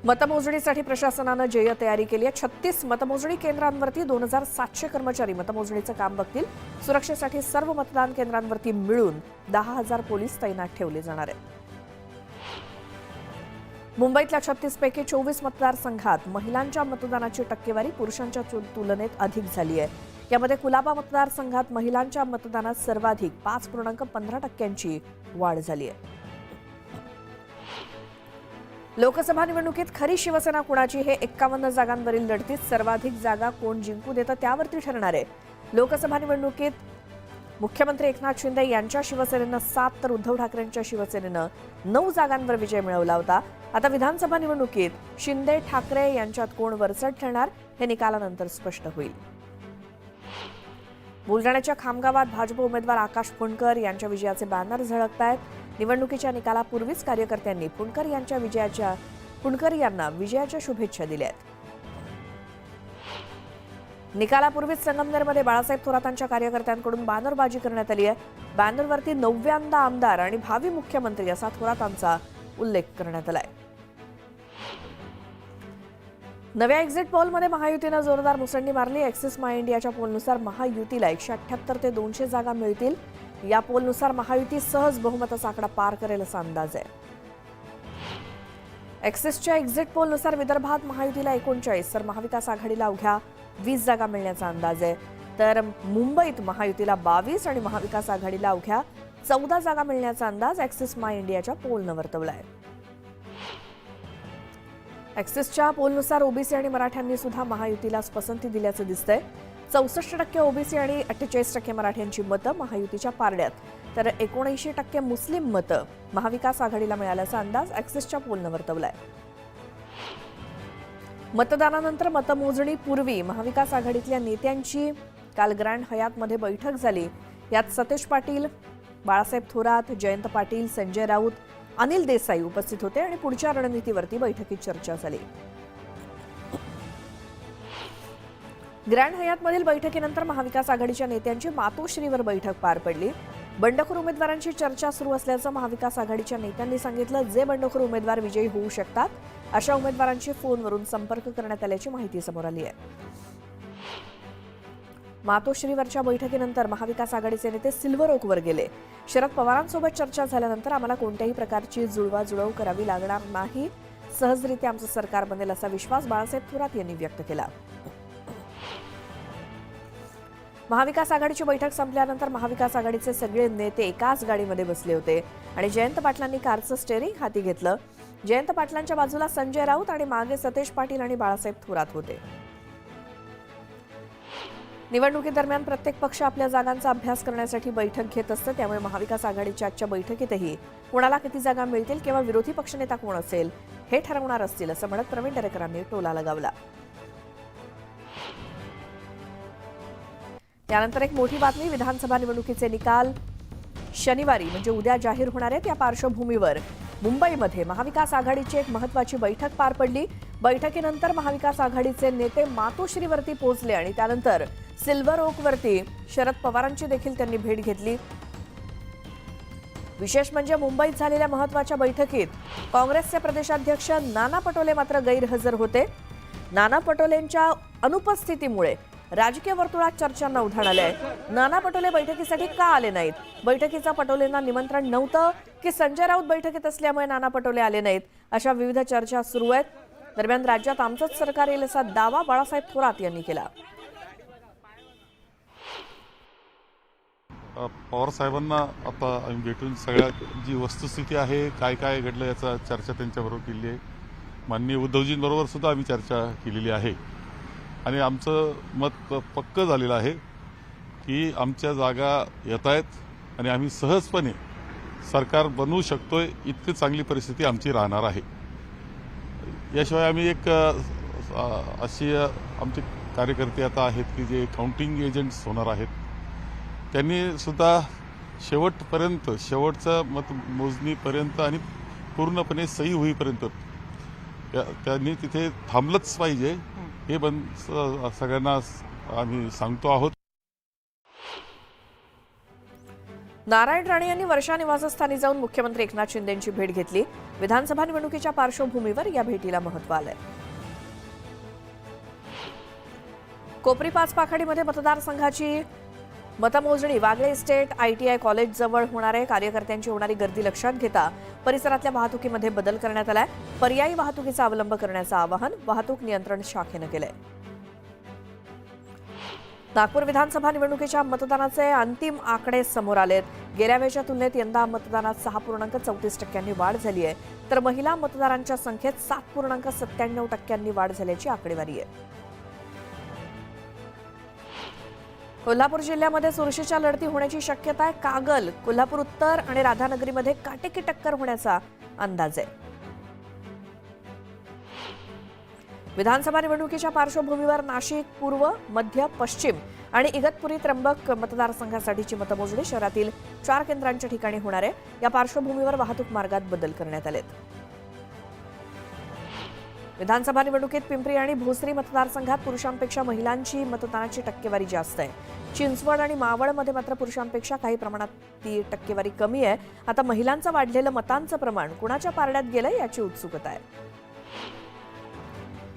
मतमोजणीसाठी प्रशासनानं जय तयारी केली आहे। 36 मतमोजणी केंद्रांवरती 2700 कर्मचारी मतमोजणीचं काम बघतील। सुरक्षेसाठी सर्व मतदान केंद्रांवरती मिळून 10,000 पोलीस तैनात ठेवले जाणार आहेत। मुंबईतल्या 36 पैकी 24 मतदारसंघात महिलांच्या मतदानाची टक्केवारी पुरुषांच्या तुलनेत अधिक झाली आहे। यामध्ये कुलाबा मतदारसंघात महिलांच्या मतदानात सर्वाधिक 5.15% वाढ झाली आहे। लोकसभा निवडणुकीत खरी शिवसेना कुणाची हे 51 जागांवरील लढतीत सर्वाधिक जागा कोण जिंकू देतं त्यावरती ठरणार आहे। लोकसभा निवडणुकीत मुख्यमंत्री एकनाथ शिंदे यांच्या शिवसेनेनं 7 तर उद्धव ठाकरेंच्या शिवसेनेनं 9 जागांवर विजय मिळवला होता। आता विधानसभा निवडणुकीत शिंदे ठाकरे यांच्यात कोण वरचढ ठरणार हे निकालानंतर स्पष्ट होईल। बुलढाण्याच्या खामगावात भाजप उमेदवार आकाश फुंडकर यांच्या विजयाचे बॅनर झळकतायत। निवडणुकीच्या निकालापूर्वीच कार्यकर्त्यांनी फुंडकर यांना विजयाच्या शुभेच्छा दिल्या आहेत। निकालापूर्वीच संगमनेरमध्ये बाळासाहेब थोरातांच्या कार्यकर्त्यांकडून बॅनरबाजी करण्यात आली आहे। बॅनरवरती 9व्यांदा आमदार आणि भावी मुख्यमंत्री असा थोरातांचा उल्लेख करण्यात आलाय। नव्या एक्झिट पोलमध्ये महायुतीनं जोरदार मुसंडी मारली। ॲक्सिस माय इंडियाच्या पोलनुसार महायुतीला 178 ते 200 जागा मिळतील। या पोलनुसार महायुती सहज बहुमताचा आकडा पार करेल असा अंदाज आहे। ॲक्सिसच्या एक्झिट पोलनुसार विदर्भात महायुतीला 39 तर महाविकास आघाडीला अवघ्या 20 जागा मिळण्याचा अंदाज आहे। तर मुंबईत महायुतीला 22 आणि महाविकास आघाडीला अवघ्या 14 जागा मिळण्याचा अंदाज ॲक्सिस माय इंडियाच्या पोलनं वर्तवला आहे। ॲक्सिसच्या पोलनुसार ओबीसी आणि मराठ्यांनी सुद्धा महायुतीलाच पसंती दिल्याचं दिसतंय। 64% ओबीसी आणि 48% मराठ्यांची मतं महायुतीच्या पारड्यात, तर 79% मुस्लिम मतं महाविकास आघाडीला मिळाल्याचा अंदाज ॲक्सिसच्या पोलनं वर्तवलाय। मतदानानंतर मतमोजणीपूर्वी महाविकास आघाडीतल्या नेत्यांची काल ग्रँड हयातमध्ये बैठक झाली। यात सतेज पाटील, बाळासाहेब थोरात, जयंत पाटील, संजय राऊत, अनिल देसाई उपस्थित होते आणि पुढच्या रणनीतीवरती बैठकीत चर्चा झाली। ग्रँड हयातमधील बैठकीनंतर महाविकास आघाडीच्या नेत्यांची मातोश्रीवर बैठक पार पडली। बंडखोर उमेदवारांची चर्चा सुरू असल्याचं महाविकास आघाडीच्या नेत्यांनी सांगितलं। जे बंडखोर उमेदवार विजयी होऊ शकतात अशा उमेदवारांशी फोनवरून संपर्क करण्यात आल्याची माहिती समोर आली आहे। मातोश्रीवरच्या बैठकीनंतर महाविकास आघाडीचे नेते सिल्व्हर ओकवर गेले। शरद पवारांसोबत चर्चा झाल्यानंतर आम्हाला कोणत्याही प्रकारची जुळवाजुळव करावी लागणार नाही, सहजरित्या आमचं सरकार बनेल असा विश्वास बाळासाहेब थोरात यांनी व्यक्त केला। महाविकास आघाडीची बैठक संपल्यानंतर महाविकास आघाडीचे सगळे नेते एकाच गाडीमध्ये बसले होते आणि जयंत पाटलांनी कारचं स्टेअरिंग हाती घेतलं। जयंत पाटलांच्या बाजूला संजय राऊत आणि मागे सतेज पाटील आणि बाळासाहेब थोरात होते। निवडणुकीदरम्यान प्रत्येक पक्ष आपल्या जागांचा अभ्यास करण्यासाठी बैठक घेत असतं, त्यामुळे महाविकास आघाडीच्या आजच्या बैठकीतही कोणाला किती जागा मिळतील किंवा विरोधी पक्षनेता कोण असेल हे ठरवणार असतील असं म्हणत प्रवीण दरेकरांनी टोला लगावला। त्यानंतर एक मोठी बातमी, विधानसभा निवडणुकीचे निकाल शनिवारी म्हणजे उद्या जाहीर होणार आहेत। या पार्श्वभूमीवर मुंबईमध्ये महाविकास आघाडीची एक महत्त्वाची बैठक पार पडली। बैठकीनंतर महाविकास आघाडीचे नेते मातोश्रीवरती पोहोचले आणि त्यानंतर सिल्व्हर ओकवरती शरद पवारांची देखील त्यांनी भेट घेतली। विशेष म्हणजे मुंबईत झालेल्या महत्त्वाच्या बैठकीत काँग्रेसचे प्रदेशाध्यक्ष नाना पटोले मात्र गैरहजर होते। नाना पटोलेंच्या अनुपस्थितीमुळे राजकीय वर्तुळात चर्चांना उधाण आलंय। नाना पटोले बैठकीसाठी का आले नाहीत? बैठकीचा पटोलेंना निमंत्रण नव्हतं की संजय राऊत बैठकीत असल्यामुळे नाना पटोले आले नाहीत, अशा विविध चर्चा सुरू आहेत। दरम्यान राज्यात आमचंच सरकार येईल असा दावा बाळासाहेब थोरात यांनी केला। पवार साहेबांना आता आम्ही भेटून सगळ्या जी वस्तुस्थिती आहे, काय काय घडलं याचा चर्चा त्यांच्याबरोबर केली आहे। माननीय उद्धवजींबरोबर सुद्धा आम्ही चर्चा केलेली आहे आणि आमचं मत पक्कं झालेलं आहे की आमच्या जागा येत आहेत आणि आम्ही सहजपणे सरकार बनवू शकतोय, इतकी चांगली परिस्थिती आमची राहणार आहे। याशिवाय आम्ही एक अशी आमचे कार्यकर्ते आता आहेत की जे काउंटिंग एजंट्स होणार आहेत, त्यांनी सुद्धा शेवटपर्यंत, शेवटचं मतमोजणीपर्यंत आणि पूर्णपणे सही होईपर्यंत त्यांनी तिथे थांबलंच पाहिजे, हे सगळ्यांना आम्ही सांगतो आहोत। नारायण राणे यांनी वर्षा निवासस्थानी जाऊन मुख्यमंत्री एकनाथ शिंदेंची भेट घेतली. विधानसभा निवडणुकीच्या पार्श्वभूमीवर या भेटीला महत्त्व आलंय. कोपरी पाच पाखाडीमध्ये मतदारसंघाची मतमोजणी वागळे इस्टेट ITI कॉलेज जवळ होणार आहे. कार्यकर्त्यांची होणारी गर्दी लक्षात घेता परिसरातल्या वाहतुकीमध्ये बदल करण्यात आलाय. पर्यायी वाहतुकीचा अवलंब करण्याचं आवाहन वाहतूक नियंत्रण शाखेनं केलंय. नागपूर विधानसभा निवडणुकीच्या मतदानाचे अंतिम आकडे समोर आलेत. गेल्या वेळच्या तुलनेत यंदा मतदानात 6.34% वाढ झाली आहे, तर महिला मतदारांच्या संख्येत 7.97% वाढ झाल्याची आकडेवारी आहे. कोल्हापूर जिल्ह्यामध्ये चुरशीच्या लढती होण्याची शक्यता आहे. कागल, कोल्हापूर उत्तर आणि राधानगरीमध्ये काटेकी टक्कर होण्याचा अंदाज आहे. विधानसभा निवडणुकीच्या पार्श्वभूमीवर नाशिक पूर्व, मध्य, पश्चिम आणि इगतपुरी त्र्यंबक मतदारसंघासाठीची मतमोजणी शहरातील 4 केंद्रांच्या ठिकाणी होणार आहे. या पार्श्वभूमीवर वाहतूक मार्गात बदल करण्यात आलेत. विधानसभा निवडणुकीत पिंपरी आणि भोसरी मतदारसंघात पुरुषांपेक्षा महिलांची मतदानाची टक्केवारी जास्त आहे. चिंचवड आणि मावळमध्ये मात्र पुरुषांपेक्षा काही प्रमाणात ती टक्केवारी कमी आहे. आता महिलांचं वाढलेलं मतांचं प्रमाण कुणाच्या पारड्यात गेलं याची उत्सुकता आहे.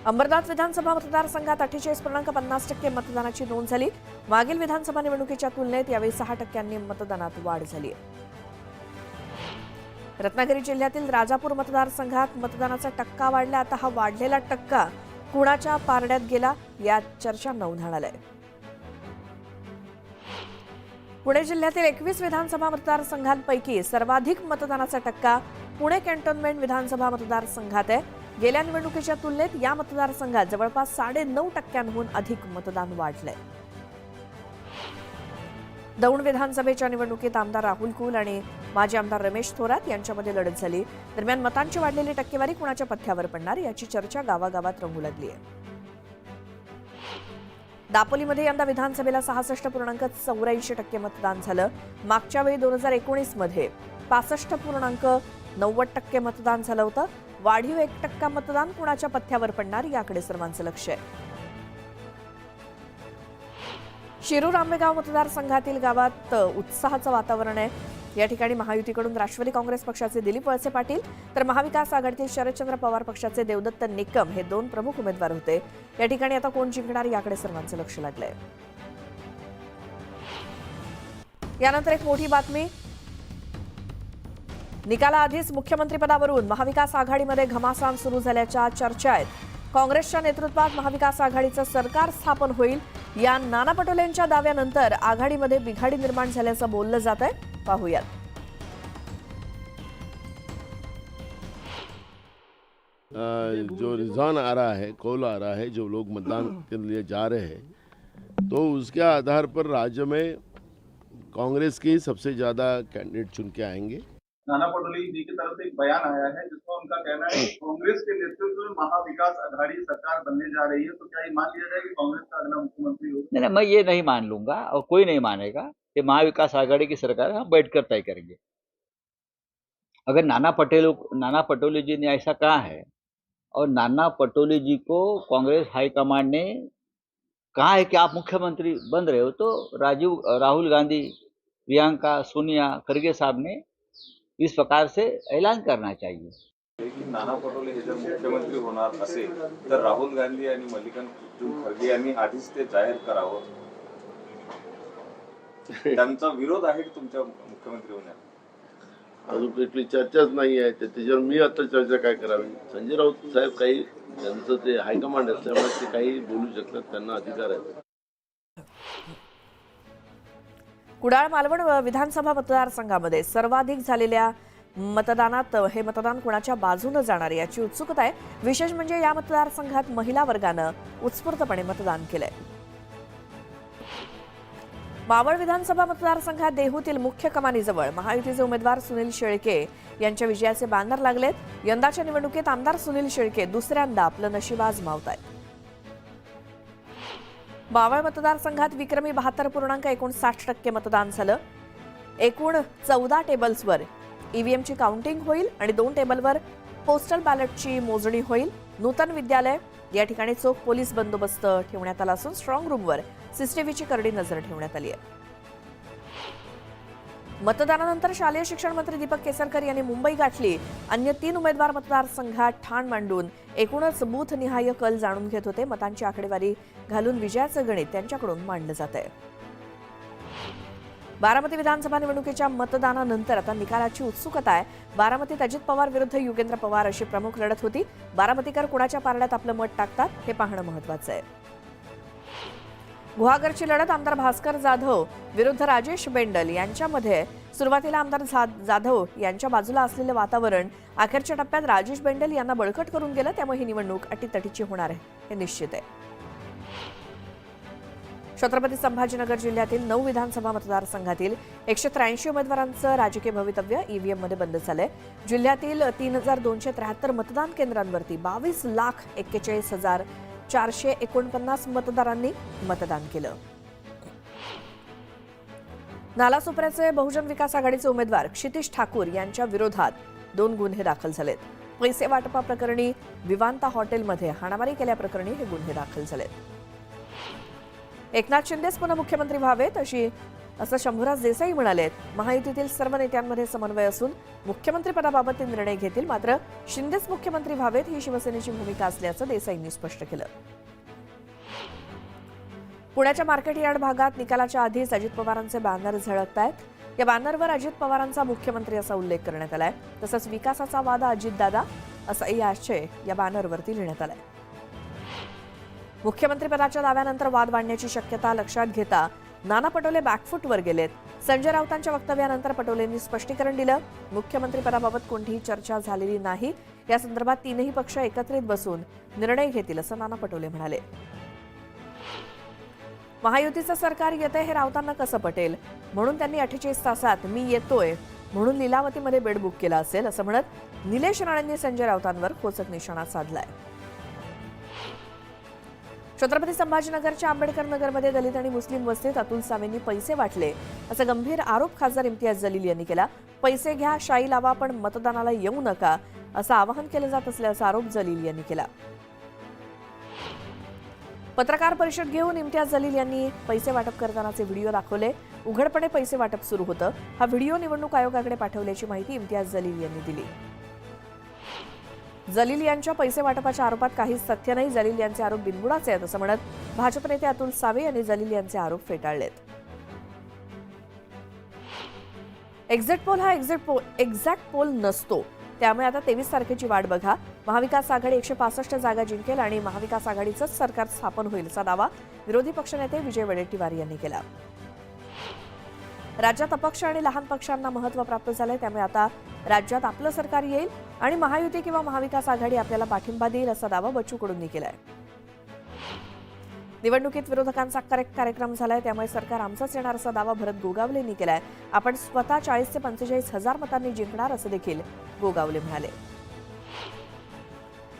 अंबरनाथ विधानसभा मतदारसंघात 48.50% मतदानाची नोंद झाली. मागील विधानसभा निवडणुकीच्या तुलनेत यावेळी 6% मतदानात वाढ झाली आहे. रत्नागिरी जिल्ह्यातील राजापूर मतदारसंघात मतदानाचा टक्का वाढला. आता हा वाढलेला टक्का कुणाच्या पारड्यात गेला या चर्चांना उधाण आलंय. पुणे जिल्ह्यातील 21 विधानसभा मतदारसंघांपैकी सर्वाधिक मतदानाचा टक्का पुणे कॅन्टोन्मेंट विधानसभा मतदारसंघात आहे. गेल्या निवडणुकीच्या तुलनेत या मतदारसंघात जवळपास 9.5%हून अधिक मतदान वाढलंय. दौंड विधानसभेच्या निवडणुकीत आमदार राहुल कुल आणि माजी आमदार रमेश थोरात यांच्यामध्ये लढत झाली. दरम्यान मतांची वाढलेली टक्केवारी कुणाच्या पथ्यावर पडणार याची चर्चा गावागावात रंगू लागली आहे. दापोलीमध्ये यंदा विधानसभेला 66.84% मतदान झालं. मागच्या वेळी 2019 मध्ये 65.90% मतदान झालं होतं. वाढीव 1% मतदान कुणाच्या पथ्यावर पडणार याकडे सर्वांचं लक्ष आहे. शिरूर आंबेगाव मतदारसंघातील गावात उत्साहाचं वातावरण आहे. या ठिकाणी महायुतीकडून राष्ट्रवादी काँग्रेस पक्षाचे दिलीप वळसे पाटील तर महाविकास आघाडीतील शरदचंद्र पवार पक्षाचे देवदत्त निकम हे 2 प्रमुख उमेदवार होते. या ठिकाणी आता कोण जिंकणार याकडे सर्वांचं लक्ष लागलंय. यानंतर एक मोठी बातमी. निकालाआधीच मुख्यमंत्रीपदावरून महाविकास आघाडीमध्ये घमासान सुरू झाल्याच्या चर्चा आहेत. काँग्रेसच्या नेतृत्वात महाविकास आघाडीचं सरकार स्थापन होईल या नाना पटोलेंच्या दाव्यानंतर आघाडीमध्ये बिघाडी निर्माण झाल्याचं बोललं जात आहे. पाहूयात. जो रुझान आ रहा है, कौल आ रहा है, जो लोग मतदान के लिए जा रहे हैं, तो उसके आधार पर राज्य में कांग्रेस के सबसे ज़्यादा कैंडिडेट चुन के आएंगे. नाना पटोले जी की तरफ से एक बयान आया है जिसमें उनका कहना है कि कांग्रेस के नेतृत्व में महाविकास आघाड़ी सरकार बनने जा रही है, तो क्या ये मान लिया जाए कि कांग्रेस का अगला मुख्यमंत्री होगा? नहीं, मैं ये नहीं मान लूंगा और कोई नहीं मानेगा कि महाविकास आघाड़ी की सरकार हम बैठकर तय करेंगे. अगर नाना पटोले जी ने ऐसा कहा है और नाना पटोले जी को कांग्रेस हाईकमांड ने कहा है कि आप मुख्यमंत्री बन रहे हो, तो राहुल गांधी, प्रियंका, सोनिया, खरगे साहब ने इस प्रकार से ऐलान करना चाहिए. लेकिन नाना पटोले हे जर मुख्यमंत्री होणार असेल तर राहुल गांधी आणि मल्लिकार्जुन खरगे यांनी आधीच ते जाहीर करावं. त्यांचा विरोध आहे की तुमच्या मुख्यमंत्री होण्यात? अजून कुठली चर्चाच नाही आहे. त्याच्यावर मी आता चर्चा काय करावी? संजय राऊत साहेब काही त्यांचं ते हायकमांड असल्यामुळे ते काही बोलू शकतात, त्यांना अधिकार आहे. कुडाळ मालवण विधानसभा मतदारसंघामध्ये सर्वाधिक झालेल्या मतदानात हे मतदान कुणाच्या बाजूने जाणार याची उत्सुकता आहे. विशेष म्हणजे या मतदारसंघात महिला वर्गानं उत्स्फूर्तपणे मतदान केलंय. मावळ विधानसभा मतदारसंघात देहूतील मुख्य कमानीजवळ महायुतीचे उमेदवार सुनील शेळके यांच्या विजयाचे बॅनर लागलेत. यंदाच्या निवडणुकीत आमदार सुनील शेळके दुसऱ्यांदा आपलं नशीब आजमावतायत. मावळ मतदारसंघात विक्रमी 72.59% मतदान झालं. एकूण 14 टेबल्सवर ईव्हीएमची काउंटिंग होईल आणि 2 टेबलवर पोस्टल बॅलेटची मोजणी होईल. नूतन विद्यालय या ठिकाणी चोख पोलीस बंदोबस्त ठेवण्यात आला असून स्ट्रॉंग रूमवर सीसीटीव्हीची करडी नजर ठेवण्यात आली आहे. मतदानानंतर शालेय शिक्षण मंत्री दीपक केसरकर यांनी मुंबई गाठली. अन्य 3 उमेदवार मतदारसंघात ठाण मांडून एकूणच बूथनिहाय कल जाणून घेत होते. मतांची आकडेवारी घालून विजयाचं गणित त्यांच्याकडून मांडलं जात आहे. बारामती विधानसभा निवडणुकीच्या मतदानानंतर आता निकालाची उत्सुकता आहे. बारामतीत अजित पवार विरुद्ध युगेंद्र पवार अशी प्रमुख लढत होती. बारामतीकर कुणाच्या पारड्यात आपलं मत टाकतात हे पाहणं महत्त्वाचं आहे. गुहागरची लढत आमदार भास्कर जाधव विरुद्ध राजेश बेंडल यांच्यामध्ये. सुरुवातीला आमदार जाधव यांच्या बाजूला असलेलं वातावरण अखेरच्या टप्प्यात राजेश बेंडल यांना बळकट करून गेलं. त्यामुळे ही निवडणूक अटीतटीची होणार आहे हे निश्चित आहे. छत्रपती संभाजीनगर जिल्ह्यातील 9 विधानसभा मतदारसंघातील 183 उमेदवारांचं राजकीय भवितव्य ईव्हीएममध्ये बंद झालंय. जिल्ह्यातील 3273 मतदान केंद्रांवरती 22,41,449 मतदारांनी मतदान केलं. नालासोपाऱ्याचे बहुजन विकास आघाडीचे उमेदवार क्षितिश ठाकूर यांच्या विरोधात 2 गुन्हे दाखल झालेत. पैसे वाटपाप्रकरणी विवांता हॉटेलमध्ये हाणामारी केल्याप्रकरणी हे गुन्हे दाखल झालेत. एकनाथ शिंदेच पुन्हा मुख्यमंत्री व्हावेत असं शंभूराज देसाई म्हणालेत. महायुतीतील सर्व नेत्यांमध्ये समन्वय असून मुख्यमंत्रीपदाबाबत ते निर्णय घेतील. मात्र शिंदेच मुख्यमंत्री व्हावेत ही शिवसेनेची भूमिका असल्याचं देसाईंनी स्पष्ट केलं. पुण्याच्या मार्केट यार्ड भागात निकालाच्या आधीच अजित पवारांचे बॅनर झळकतायत. या बॅनरवर अजित पवारांचा मुख्यमंत्री असा उल्लेख करण्यात आलाय. तसंच विकासाचा वादा अजितदादा असंही आशय या बॅनरवरती लिहिण्यात आलाय. मुख्यमंत्रीपदाच्या दाव्यानंतर वाद वाढण्याची शक्यता लक्षात घेता नाना पटोले बॅकफूटवर गेलेत. संजय राऊतांच्या वक्तव्यानंतर पटोलेंनी स्पष्टीकरण दिलं. मुख्यमंत्रीपदाबाबत कोणतीही चर्चा झालेली नाही. या संदर्भात 3ही पक्ष एकत्रित बसून निर्णय घेतील असं नाना पटोले म्हणाले. महायुतीचं सरकार येतंय हे राऊतांना कसं पटेल म्हणून त्यांनी 48 तासात मी येतोय म्हणून लीलावतीमध्ये बेड बुक केला असेल असं म्हणत निलेश राणेंनी संजय राऊतांवर खोचक निशाणा साधलाय. छत्रपती संभाजीनगरच्या आंबेडकर नगरमध्ये दलित आणि मुस्लिम वस्तीत अतुल सावेंनी पैसे वाटले असा गंभीर आरोप खासदार इम्तियाज जलील यांनी केला. पैसे घ्या, शाई लावा, पण मतदानाला येऊ नका असं आवाहन केलं जात असल्याचा आरोप जलील यांनी केला. पत्रकार परिषद घेऊन इम्तियाज जलील यांनी पैसे वाटप करतानाचे व्हिडिओ दाखवले. उघडपणे पैसे वाटप सुरू होतं. हा व्हिडिओ निवडणूक आयोगाकडे पाठवल्याची माहिती इम्तियाज जलील यांनी दिली. जलील यांच्या पैसे वाटपाच्या आरोपात काहीच तथ्य नाही. जलील यांचे आरोप बिनबुडाचे आहेत असं म्हणत भाजप नेते अतुल सावे यांनी जलील यांचे आरोप फेटाळलेत. एक्झिट पोल हा एक्झॅक्ट पोल नसतो. त्यामुळे आता 23 तारखेची वाट बघा. महाविकास आघाडी 165 जागा जिंकेल आणि महाविकास आघाडीचंच सरकार स्थापन होईल असा दावा विरोधी पक्षनेते विजय वडेट्टीवार यांनी केला. राज्यात अपक्ष आणि लहान पक्षांना महत्त्व प्राप्त झालंय. त्यामुळे आता राज्यात आपलं सरकार येईल आणि महायुती किंवा महाविकास आघाडी आपल्याला पाठिंबा देईल असा दावा बच्चू कडूंनी केलाय. निवडणुकीत विरोधकांचा कार्यक्रम झालाय. त्यामुळे सरकार आमचंच येणार असा दावा भरत गोगावलेंनी केलाय. आपण स्वतः 40 ते 45 हजार मतांनी जिंकणार असं देखील गोगावले म्हणाले.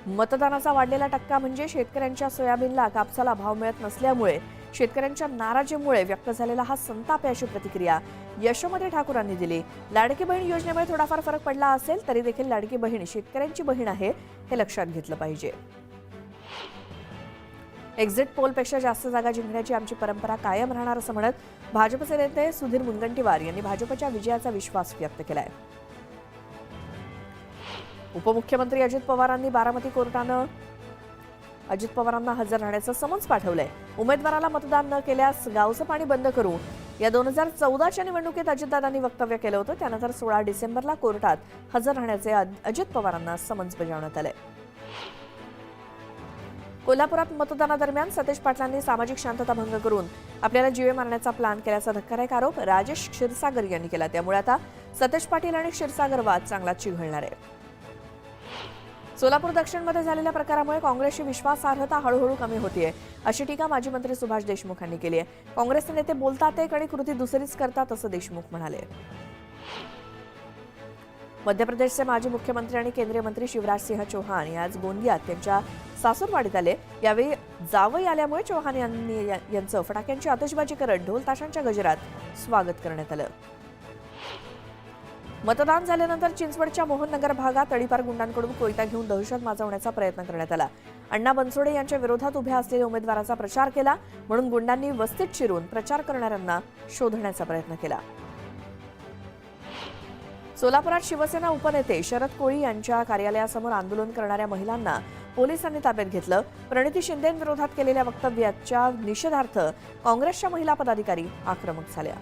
मतदानाचा वाढलेला टक्का म्हणजे शेतकऱ्यांच्या सोयाबीनला कापसाला भाव मिळत नसल्यामुळे शेतकऱ्यांच्या नाराजीमुळे व्यक्त झालेला हा संताप आहे अशी प्रतिक्रिया यशोमती ठाकूरांनी दिली. लाडकी बहीण योजनेमुळे थोडाफार फरक पडला असेल तरी देखील लाडकी बहीण शेतकऱ्यांची बहीण आहे हे लक्षात घेतलं पाहिजे. एक्झिट पोलपेक्षा जास्त जागा जिंकण्याची आमची परंपरा कायम राहणार असं म्हणत भाजपचे नेते सुधीर मुनगंटीवार यांनी भाजपच्या विजयाचा विश्वास व्यक्त केलाय. उपमुख्यमंत्री अजित पवारांनी बारामती कोर्टानं अजित पवारांना हजर राहण्याचं समन्स पाठवलंय. उमेदवाराला मतदान न केल्यास गावचं पाणी बंद करू या 2014च्या निवडणुकीत अजितदादांनी वक्तव्य केलं होतं. त्यानंतर 16 डिसेंबरला कोर्टात हजर राहण्याचे अजित पवारांना समन्स बजावण्यात आले. कोल्हापुरात मतदानादरम्यान सतेज पाटलांनी सामाजिक शांतता भंग करून आपल्याला जीवे मारण्याचा प्लॅन केल्याचा धक्कादायक आरोप राजेश क्षीरसागर यांनी केला. त्यामुळे आता सतेज पाटील आणि क्षीरसागर वाद चांगला चिघळणार आहे. सोलापूर दक्षिणमध्ये झालेल्या प्रकारामुळे काँग्रेसची विश्वासार्हता हळूहळू कमी होतीये अशी टीका माजी मंत्री सुभाष देशमुख यांनी केली आहे. काँग्रेसचे नेते बोलतात एक आणि कृती दुसरीच करतात असं देशमुख म्हणाले. मध्य प्रदेशचे माजी मुख्यमंत्री आणि केंद्रीय मंत्री शिवराज सिंह चौहान आज गोंदियात त्यांच्या सासूरवाडीत आले. यावेळी जावई आल्यामुळे चौहान यांचं फटाक्यांची आतषबाजी करत ढोल ताशांच्या गजरात स्वागत करण्यात आलं. मतदान झाल्यानंतर चिंचवडच्या मोहननगर भागात तडीपार गुंडांकडून कोयता घेऊन दहशत माजवण्याचा प्रयत्न करण्यात आला. अण्णा बनसोडे यांच्या विरोधात उभ्या असलेल्या उमेदवाराचा प्रचार केला म्हणून गुंडांनी वस्तीत शिरून प्रचार करणाऱ्यांना शोधण्याचा प्रयत्न केला. सोलापुरात शिवसेना उपनेते शरद कोळी यांच्या कार्यालयासमोर आंदोलन करणाऱ्या महिलांना पोलिसांनी ताब्यात घेतलं. प्रणिती शिंदेंविरोधात केलेल्या वक्तव्याच्या निषेधार्थ काँग्रेसच्या महिला पदाधिकारी आक्रमक झाल्या.